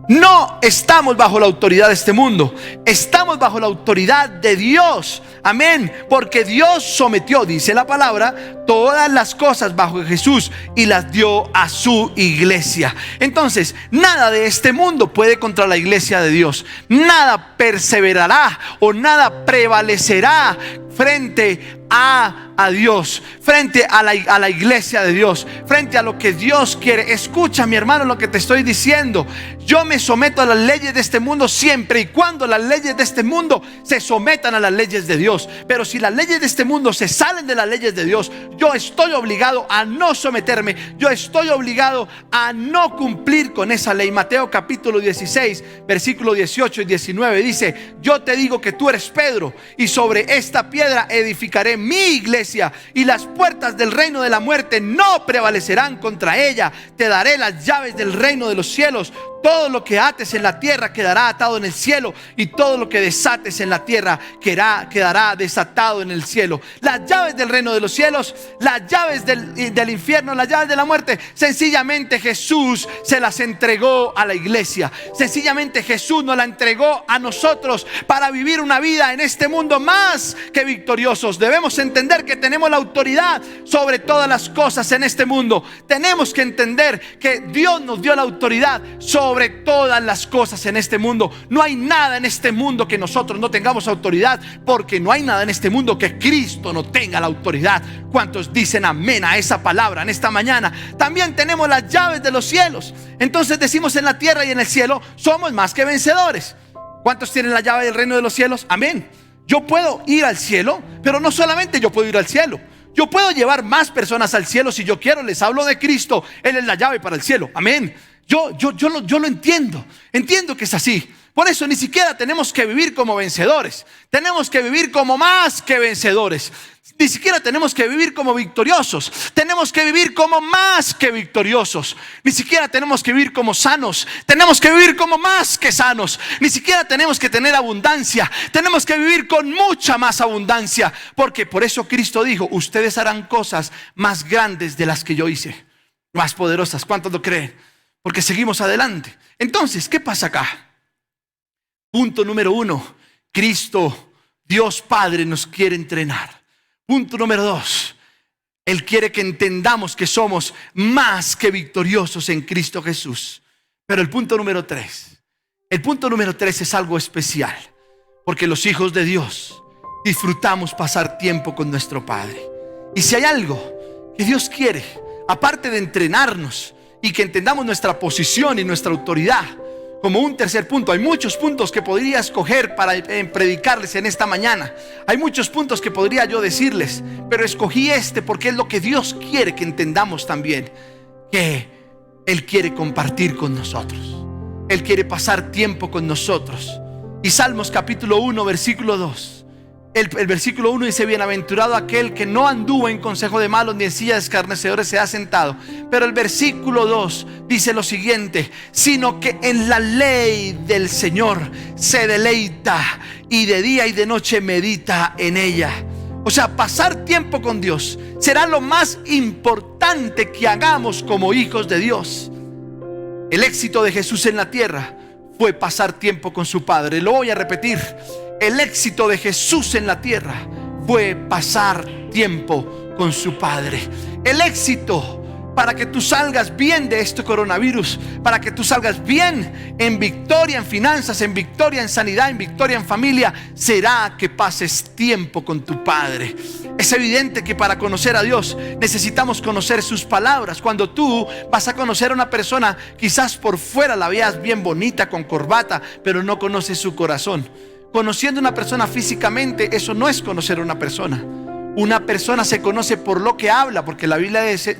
no estamos bajo la autoridad de este mundo, estamos bajo la autoridad de Dios. Amén. Porque Dios sometió, dice la palabra, todas las cosas bajo Jesús y las dio a su iglesia. Entonces, nada de este mundo puede contra la iglesia de Dios. Nada perseverará o nada prevalecerá frente a Dios, frente a la iglesia de Dios, frente a lo que Dios quiere. Escucha, mi hermano, lo que te estoy diciendo. Yo me someto a las leyes de este mundo siempre y cuando las leyes de este mundo se sometan a las leyes de Dios. Pero si las leyes de este mundo se salen de las leyes de Dios, yo estoy obligado a no someterme. Yo estoy obligado a no cumplir con esa ley. Mateo capítulo 16, versículo 18 y 19 dice: yo te digo que tú eres Pedro, y sobre esta piedra edificaré mi iglesia, y las puertas del reino de la muerte no prevalecerán contra ella. Te daré las llaves del reino de los cielos. Todo lo que ates en la tierra quedará atado en el cielo, y todo lo que desates en la tierra quedará desatado en el cielo. Las llaves del reino de los cielos, las llaves del infierno, las llaves de la muerte, sencillamente Jesús se las entregó a la iglesia. Sencillamente Jesús nos la entregó a nosotros para vivir una vida en este mundo más que victoriosos. Debemos entender que tenemos la autoridad sobre todas las cosas en este mundo. Tenemos que entender que Dios nos dio la autoridad sobre todas las cosas en este mundo. No hay nada en este mundo que nosotros no tengamos autoridad, porque no hay nada en este mundo que Cristo no tenga la autoridad. ¿Cuántos dicen amén a esa palabra en esta mañana? También tenemos las llaves de los cielos. Entonces decimos: en la tierra y en el cielo somos más que vencedores. ¿Cuántos tienen la llave del reino de los cielos? Amén. Yo puedo ir al cielo, pero no solamente yo puedo ir al cielo. Yo puedo llevar más personas al cielo si yo quiero. Les hablo de Cristo. Él es la llave para el cielo. Amén. Yo lo entiendo. Entiendo que es así. Por eso ni siquiera tenemos que vivir como vencedores. Tenemos que vivir como más que vencedores. Ni siquiera tenemos que vivir como victoriosos. Tenemos que vivir como más que victoriosos. Ni siquiera tenemos que vivir como sanos. Tenemos que vivir como más que sanos. Ni siquiera tenemos que tener abundancia. Tenemos que vivir con mucha más abundancia. Porque por eso Cristo dijo: ustedes harán cosas más grandes de las que yo hice, más poderosas. ¿Cuántos lo creen? Porque seguimos adelante. Entonces, ¿qué pasa acá? Punto número 1. Cristo, Dios Padre, nos quiere entrenar. Punto número 2. Él quiere que entendamos que somos más que victoriosos en Cristo Jesús. Pero el punto número 3. El punto número 3 es algo especial. Porque los hijos de Dios disfrutamos pasar tiempo con nuestro Padre. Y si hay algo que Dios quiere, aparte de entrenarnos y que entendamos nuestra posición y nuestra autoridad, como un tercer punto, hay muchos puntos que podría escoger para predicarles en esta mañana. Hay muchos puntos que podría yo decirles, pero escogí este porque es lo que Dios quiere que entendamos también. Que Él quiere compartir con nosotros. Él quiere pasar tiempo con nosotros. Y Salmos capítulo 1, versículo 2. El versículo 1 dice: bienaventurado aquel que no anduvo en consejo de malos, ni en silla de escarnecedores se ha sentado. Pero el versículo 2 dice lo siguiente: sino que en la ley del Señor se deleita, y de día y de noche medita en ella. O sea, pasar tiempo con Dios será lo más importante que hagamos como hijos de Dios. El éxito de Jesús en la tierra fue pasar tiempo con su Padre. Lo voy a repetir: el éxito de Jesús en la tierra fue pasar tiempo con su Padre. El éxito para que tú salgas bien de este coronavirus, para que tú salgas bien en victoria en finanzas, en victoria en sanidad, en victoria en familia, será que pases tiempo con tu Padre. Es evidente que para conocer a Dios necesitamos conocer sus palabras. Cuando tú vas a conocer a una persona, quizás por fuera la veas bien bonita, con corbata, pero no conoces su corazón. Conociendo a una persona físicamente, eso no es conocer a una persona. Una persona se conoce por lo que habla, porque la Biblia dice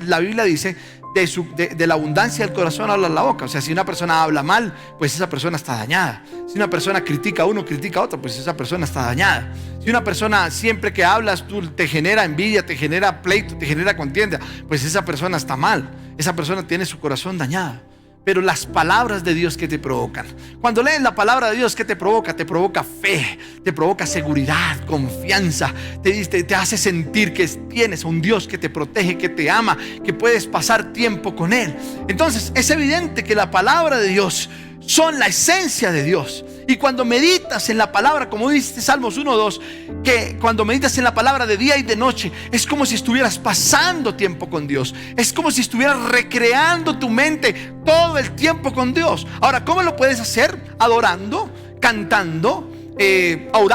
de la abundancia del corazón habla la boca. O sea, si una persona habla mal, pues esa persona está dañada. Si una persona critica a uno, critica a otro, pues esa persona está dañada. Si una persona siempre que hablas tú te genera envidia, te genera pleito, te genera contienda, pues esa persona está mal. Esa persona tiene su corazón dañado. Pero las palabras de Dios que te provocan, cuando lees la palabra de Dios, ¿qué te provoca? Te provoca fe, te provoca seguridad, confianza, te hace sentir que tienes un Dios que te protege, que te ama, que puedes pasar tiempo con Él. Entonces es evidente que la palabra de Dios son la esencia de Dios. Y cuando meditas en la palabra, como dice Salmos 1:2, que cuando meditas en la palabra de día y de noche, es como si estuvieras pasando tiempo con Dios. Es como si estuvieras recreando tu mente todo el tiempo con Dios. Ahora, ¿cómo lo puedes hacer? Adorando, cantando,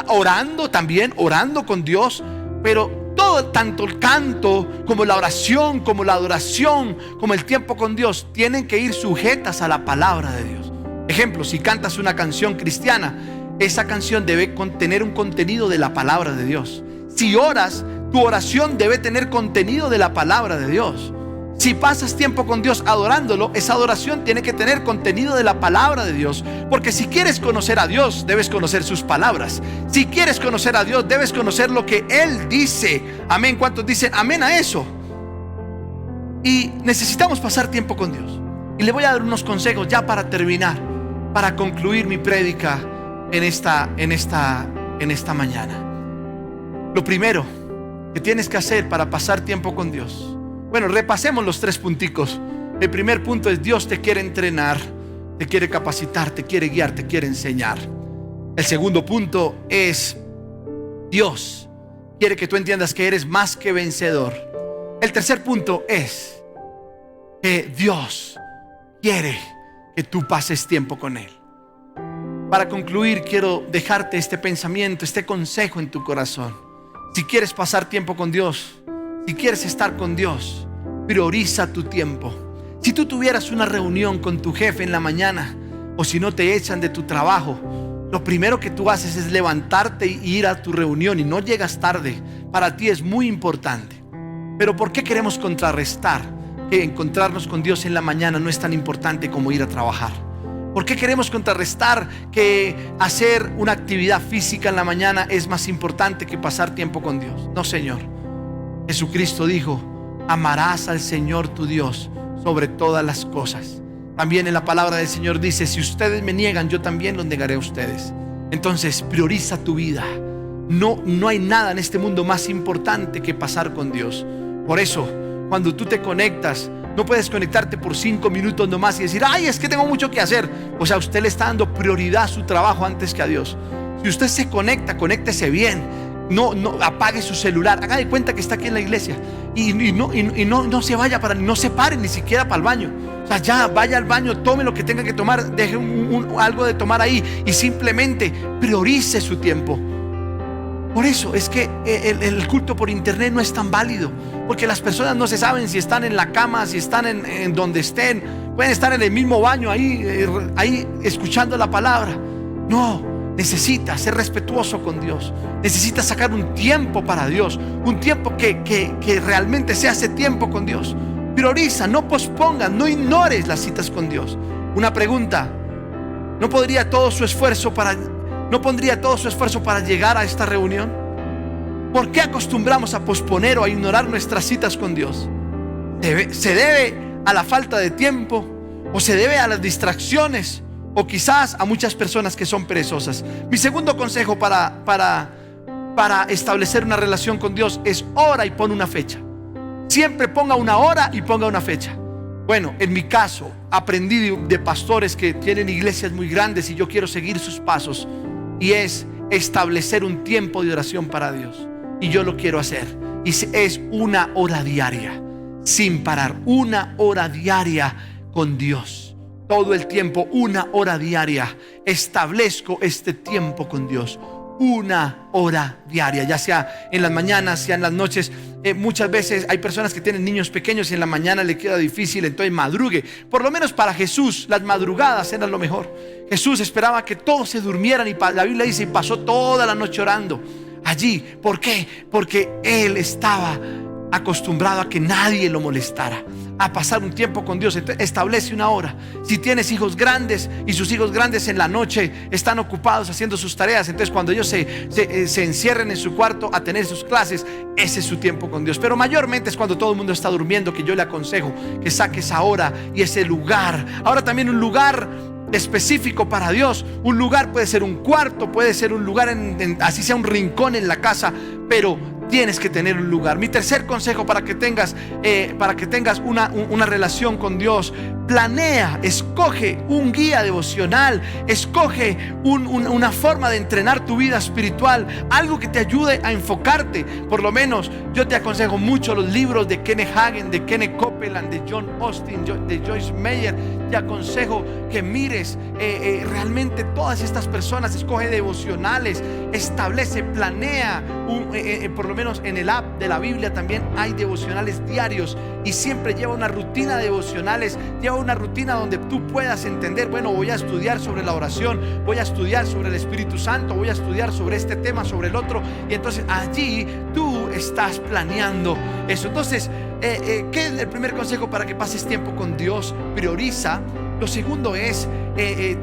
orando también, orando con Dios. Pero todo, tanto el canto como la oración, como la adoración, como el tiempo con Dios, tienen que ir sujetas a la palabra de Dios. Ejemplo, si cantas una canción cristiana, esa canción debe contener un contenido de la palabra de Dios. Si oras, tu oración debe tener contenido de la palabra de Dios. Si pasas tiempo con Dios adorándolo, esa adoración tiene que tener contenido de la palabra de Dios. Porque si quieres conocer a Dios, debes conocer sus palabras. Si quieres conocer a Dios, debes conocer lo que Él dice. Amén. ¿Cuántos dicen amén a eso? Y necesitamos pasar tiempo con Dios. Y le voy a dar unos consejos ya para terminar, para concluir mi prédica en esta mañana. Lo primero que tienes que hacer para pasar tiempo con Dios, bueno, repasemos los 3 punticos. El primer punto es: Dios te quiere entrenar, te quiere capacitar, te quiere guiar, te quiere enseñar. El segundo punto es: Dios quiere que tú entiendas que eres más que vencedor. El tercer punto es que Dios quiere que tú pases tiempo con Él. Para concluir, quiero dejarte este pensamiento, este consejo en tu corazón. Si quieres pasar tiempo con Dios, si quieres estar con Dios, prioriza tu tiempo. Si tú tuvieras una reunión con tu jefe en la mañana, o si no te echan de tu trabajo, lo primero que tú haces es levantarte e ir a tu reunión y no llegas tarde. Para ti es muy importante. Pero ¿por qué queremos contrarrestar que encontrarnos con Dios en la mañana no es tan importante como ir a trabajar? ¿Por qué queremos contrarrestar que hacer una actividad física en la mañana es más importante que pasar tiempo con Dios? No, Señor. Jesucristo dijo: amarás al Señor tu Dios sobre todas las cosas. También en la palabra del Señor dice: si ustedes me niegan, yo también los negaré a ustedes. Entonces prioriza tu vida. No hay nada en este mundo más importante que pasar con Dios. Por eso, cuando tú te conectas, no puedes conectarte por 5 minutos nomás y decir: ay, es que tengo mucho que hacer. O sea, usted le está dando prioridad a su trabajo antes que a Dios. Si usted se conecta, conéctese bien. No apague su celular. Haga de cuenta que está aquí en la iglesia y no se vaya no se pare ni siquiera para el baño. O sea, ya vaya al baño, tome lo que tenga que tomar, deje algo de tomar ahí y simplemente priorice su tiempo. Por eso es que el culto por internet no es tan válido, porque las personas no se saben si están en la cama, si están en donde estén. Pueden estar en el mismo baño ahí escuchando la palabra. No, necesitas ser respetuoso con Dios. Necesitas sacar un tiempo para Dios, un tiempo que realmente sea ese tiempo con Dios. Prioriza, no pospongas, no ignores las citas con Dios. Una pregunta: ¿no pondría todo su esfuerzo para llegar a esta reunión? ¿Por qué acostumbramos a posponer o a ignorar nuestras citas con Dios? ¿Se debe a la falta de tiempo? ¿O se debe a las distracciones? ¿O quizás a muchas personas que son perezosas? Mi segundo consejo para establecer una relación con Dios es: ora y pon una fecha. Siempre ponga una hora y ponga una fecha. Bueno, en mi caso, aprendí de pastores que tienen iglesias muy grandes y yo quiero seguir sus pasos. Y es establecer un tiempo de oración para Dios. Y yo lo quiero hacer. Y es 1 hora diaria. sin parar. 1 hora diaria con Dios. Todo el tiempo, 1 hora diaria. Establezco este tiempo con Dios. 1 hora diaria, ya sea en las mañanas, sea en las noches. Muchas veces hay personas que tienen niños pequeños y en la mañana le queda difícil, entonces madrugue. Por lo menos para Jesús las madrugadas eran lo mejor. Jesús esperaba que todos se durmieran y la Biblia dice, y pasó toda la noche orando allí. ¿Por qué? Porque Él estaba acostumbrado a que nadie lo molestara, a pasar un tiempo con Dios. Entonces establece 1 hora. Si tienes hijos grandes y sus hijos grandes en la noche están ocupados haciendo sus tareas, entonces cuando ellos se encierren en su cuarto a tener sus clases, ese es su tiempo con Dios. Pero mayormente es cuando todo el mundo está durmiendo, que yo le aconsejo que saque esa hora y ese lugar. Ahora también un lugar específico para Dios. Un lugar puede ser un cuarto, puede ser un lugar así sea un rincón en la casa, pero tienes que tener un lugar. Mi tercer consejo para que tengas una relación con Dios: planea, escoge un guía devocional, escoge una forma de entrenar tu vida espiritual, algo que te ayude a enfocarte. Por lo menos yo te aconsejo mucho los libros de Kenneth Hagin, de Kenneth Copeland, de John Austin, de Joyce Meyer. Te aconsejo que mires realmente todas estas personas. Escoge devocionales, establece, planea por lo menos en el app de la Biblia también hay devocionales diarios, y siempre lleva una rutina de devocionales, lleva una rutina donde tú puedas entender, bueno, voy a estudiar sobre la oración, voy a estudiar sobre el Espíritu Santo, voy a estudiar sobre este tema, sobre el otro, y entonces allí tú estás planeando eso. Entonces, ¿qué es el primer consejo para que pases tiempo con Dios? Prioriza. Lo segundo es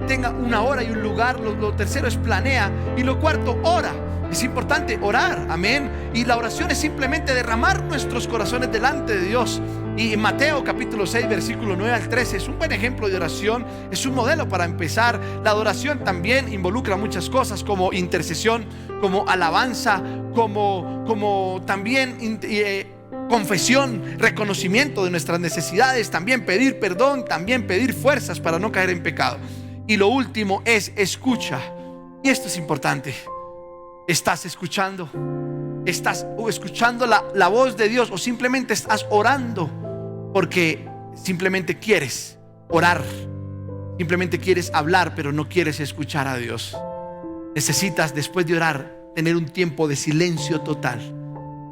tenga 1 hora y un lugar. Lo tercero es planea. Y lo cuarto, ora. Es importante orar, amén. Y la oración es simplemente derramar nuestros corazones delante de Dios. Y en Mateo capítulo 6 versículo 9 al 13 es un buen ejemplo de oración. Es un modelo para empezar. La adoración también involucra muchas cosas, como intercesión, como alabanza, como también confesión, reconocimiento de nuestras necesidades, también pedir perdón, también pedir fuerzas para no caer en pecado. Y lo último es escucha. Y esto es importante. ¿Estás escuchando? ¿Estás escuchando la voz de Dios? ¿O simplemente estás orando porque simplemente quieres orar? Simplemente quieres hablar, pero no quieres escuchar a Dios. Necesitas, después de orar, tener un tiempo de silencio total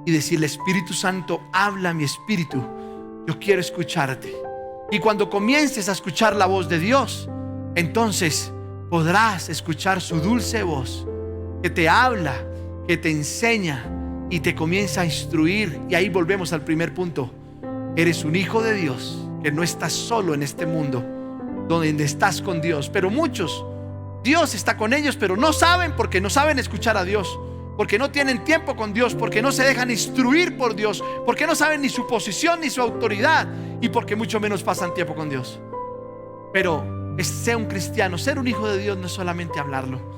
y decirle: Espíritu Santo, habla a mi espíritu, yo quiero escucharte. Y cuando comiences a escuchar la voz de Dios, entonces podrás escuchar su dulce voz que te habla, que te enseña y te comienza a instruir. Y ahí volvemos al primer punto: eres un hijo de Dios, que no estás solo en este mundo, donde estás con Dios. Pero muchos, Dios está con ellos, pero no saben, porque no saben escuchar a Dios, porque no tienen tiempo con Dios, porque no se dejan instruir por Dios, porque no saben ni su posición ni su autoridad, y porque mucho menos pasan tiempo con Dios. Pero ser un cristiano, ser un hijo de Dios, no es solamente hablarlo.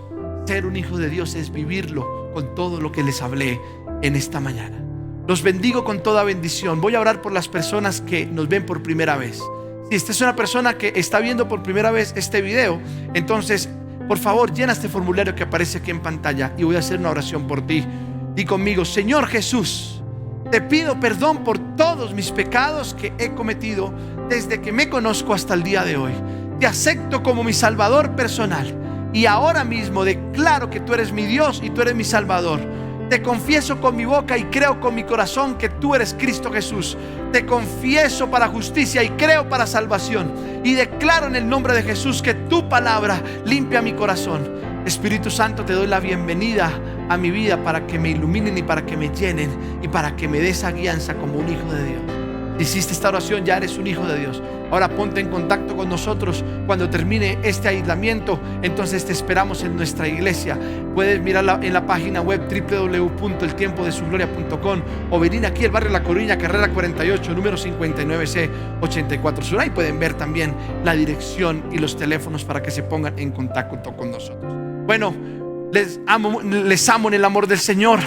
Ser un hijo de Dios es vivirlo con todo lo que les hablé en esta mañana. Los bendigo con toda bendición. Voy a orar por las personas que nos ven por primera vez. Si esta es una persona que está viendo por primera vez este video, entonces por favor llena este formulario que aparece aquí en pantalla y voy a hacer una oración por ti. Di conmigo: Señor Jesús, te pido perdón por todos mis pecados que he cometido desde que me conozco hasta el día de hoy. Te acepto como mi Salvador personal. Y ahora mismo declaro que tú eres mi Dios y tú eres mi Salvador. Te confieso con mi boca y creo con mi corazón que tú eres Cristo Jesús. Te confieso para justicia y creo para salvación. Y declaro en el nombre de Jesús que tu palabra limpia mi corazón. Espíritu Santo, te doy la bienvenida a mi vida para que me iluminen y para que me llenen y para que me des esa guianza como un hijo de Dios. Si hiciste esta oración, ya eres un hijo de Dios. Ahora ponte en contacto con nosotros cuando termine este aislamiento. Entonces te esperamos en nuestra iglesia. Puedes mirarla en la página web www.eltiempodesugloria.com o venir aquí al barrio La Coruña, carrera 48, número 59C 84 Sur. Ahí pueden ver también la dirección y los teléfonos para que se pongan en contacto con nosotros. Bueno, les amo en el amor del Señor.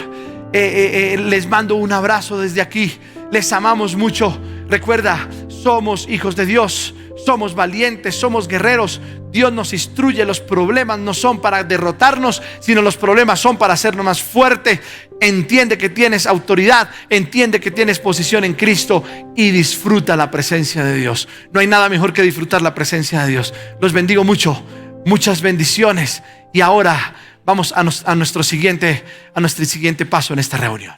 Les mando un abrazo desde aquí. Les amamos mucho. Recuerda, somos hijos de Dios, somos valientes, somos guerreros. Dios nos instruye. Los problemas no son para derrotarnos, sino los problemas son para hacernos más fuerte. Entiende que tienes autoridad, entiende que tienes posición en Cristo y disfruta la presencia de Dios. No hay nada mejor que disfrutar la presencia de Dios. Los bendigo mucho, muchas bendiciones. Y ahora vamos a nuestro siguiente paso en esta reunión.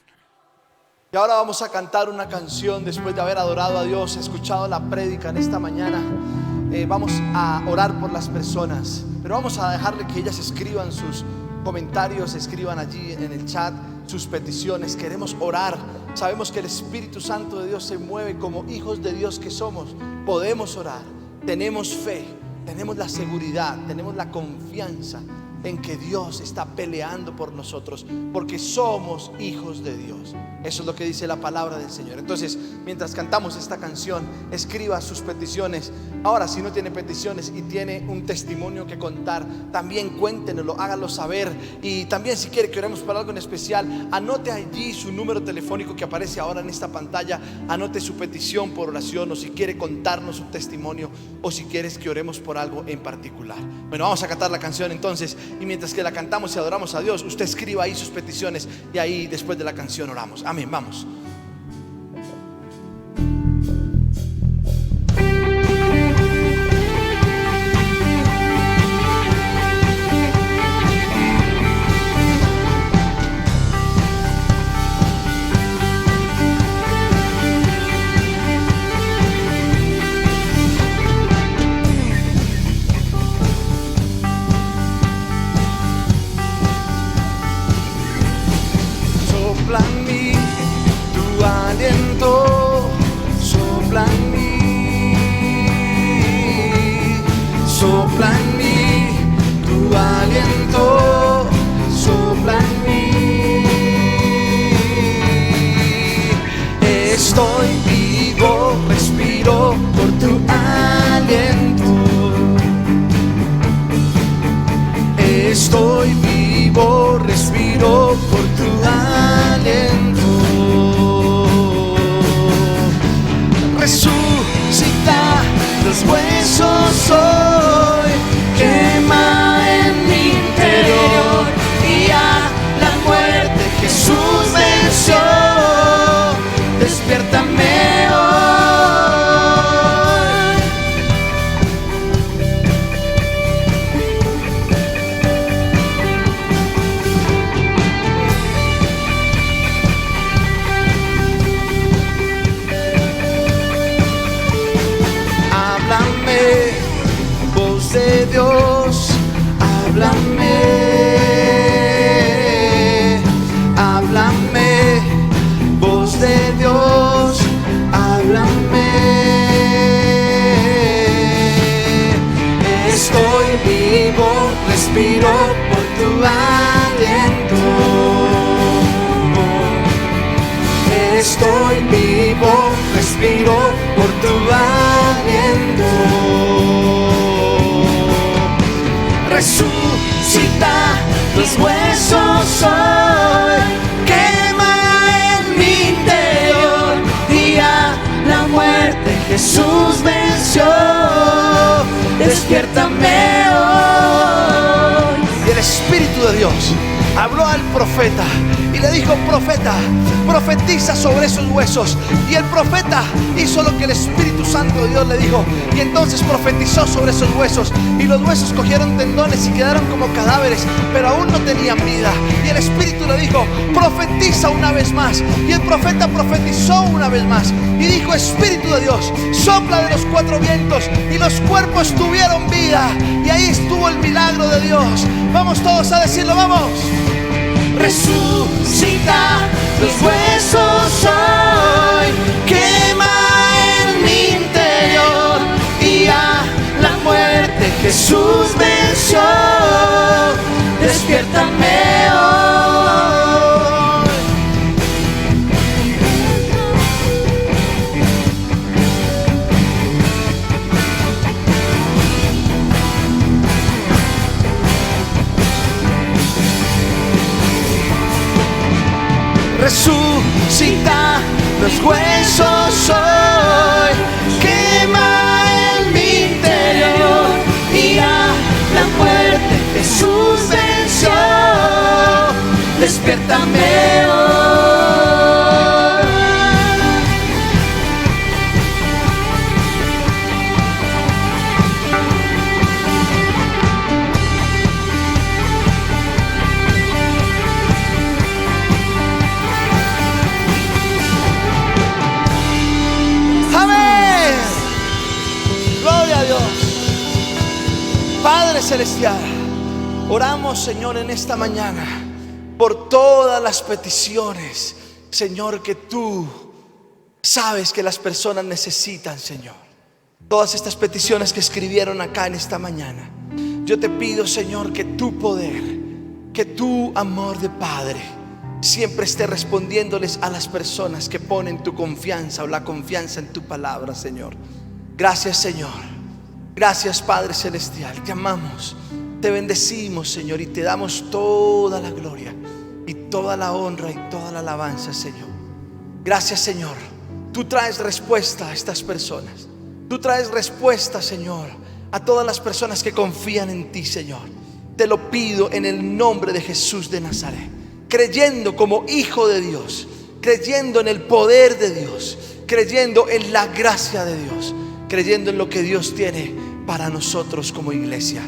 Y ahora vamos a cantar una canción después de haber adorado a Dios, escuchado la prédica en esta mañana. Vamos a orar por las personas, pero vamos a dejarle que ellas escriban sus comentarios, escriban allí en el chat sus peticiones. Queremos orar. Sabemos que el Espíritu Santo de Dios se mueve. Como hijos de Dios que somos, podemos orar. Tenemos fe, tenemos la seguridad, tenemos la confianza en que Dios está peleando por nosotros, porque somos hijos de Dios. Eso es lo que dice la palabra del Señor. Entonces, mientras cantamos esta canción, escriba sus peticiones. Ahora, si no tiene peticiones y tiene un testimonio que contar, también cuéntenoslo, hágalo saber. Y también, si quiere que oremos por algo en especial, anote allí su número telefónico que aparece ahora en esta pantalla. Anote su petición por oración, o si quiere contarnos su testimonio, o si quieres que oremos por algo en particular. Bueno, vamos a cantar la canción entonces. Y mientras que la cantamos y adoramos a Dios, usted escriba ahí sus peticiones, y ahí después de la canción oramos. Amén, vamos. Sopla en mí tu aliento, sopla en mí, sopla en mí tu aliento, sopla en mí. Estoy vivo, respiro por tu aliento. Estoy vivo, respiro por tu aliento. Resucita los huesos hoy, quema en mi interior, y a la muerte Jesús venció. Despiértame hoy. Háblame, voz de Dios, háblame, háblame, voz de Dios, háblame. Estoy vivo, respiro por tu aliento. Estoy vivo, respiro por tu aliento. Resucita los huesos hoy, quema en mi interior, y a la muerte Jesús venció. Despiértame hoy. Y el Espíritu de Dios habló al profeta y le dijo: profeta, profetiza sobre esos huesos. Y el profeta hizo lo que el Espíritu Santo de Dios le dijo, y entonces profetizó sobre esos huesos, y los huesos cogieron tendones y quedaron como cadáveres, pero aún no tenían vida. Y el Espíritu le dijo: profetiza una vez más. Y el profeta profetizó una vez más y dijo: Espíritu de Dios, sopla de los cuatro vientos, y los cuerpos tuvieron vida. Y ahí estuvo el milagro de Dios. Vamos todos a decirlo, vamos. Resucita los huesos hoy, quema en mi interior, y a la muerte Jesús venció. Despiértame hoy. Resucita los huesos hoy, quema en mi despiértame hoy. Amén. Gloria a Dios. Padre celestial, oramos, Señor, en esta mañana por todas las peticiones, Señor, que tú sabes que las personas necesitan, Señor. Todas estas peticiones que escribieron acá en esta mañana, yo te pido, Señor, que tu poder, que tu amor de Padre siempre esté respondiéndoles a las personas que ponen tu confianza o la confianza en tu palabra, Señor. Gracias, Señor. Gracias, Padre celestial. Te amamos, te bendecimos, Señor, y te damos toda la gloria y toda la honra y toda la alabanza, Señor. Gracias, Señor. Tú traes respuesta a estas personas. Tú traes respuesta, Señor, a todas las personas que confían en ti, Señor. Te lo pido en el nombre de Jesús de Nazaret, creyendo como hijo de Dios, creyendo en el poder de Dios, creyendo en la gracia de Dios, creyendo en lo que Dios tiene para nosotros como iglesia.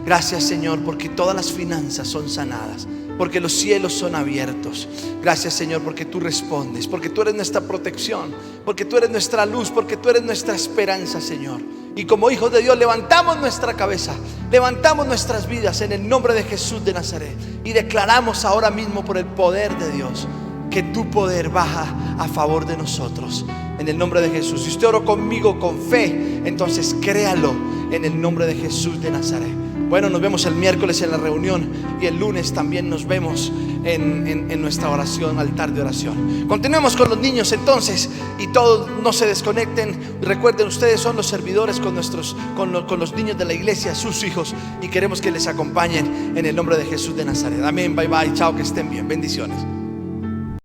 Gracias, Señor, porque todas las finanzas son sanadas, porque los cielos son abiertos. Gracias, Señor, porque tú respondes, porque tú eres nuestra protección, porque tú eres nuestra luz, porque tú eres nuestra esperanza, Señor. Y como hijos de Dios levantamos nuestra cabeza, levantamos nuestras vidas en el nombre de Jesús de Nazaret y declaramos ahora mismo por el poder de Dios que tu poder baja a favor de nosotros en el nombre de Jesús. Si usted oró conmigo con fe, entonces créalo en el nombre de Jesús de Nazaret. Bueno, nos vemos el miércoles en la reunión y el lunes también nos vemos en nuestra oración, altar de oración. Continuemos con los niños entonces, y todos no se desconecten. Recuerden, ustedes son los servidores con los niños de la iglesia, sus hijos, y queremos que les acompañen en el nombre de Jesús de Nazaret. Amén, bye bye, chao, que estén bien, bendiciones.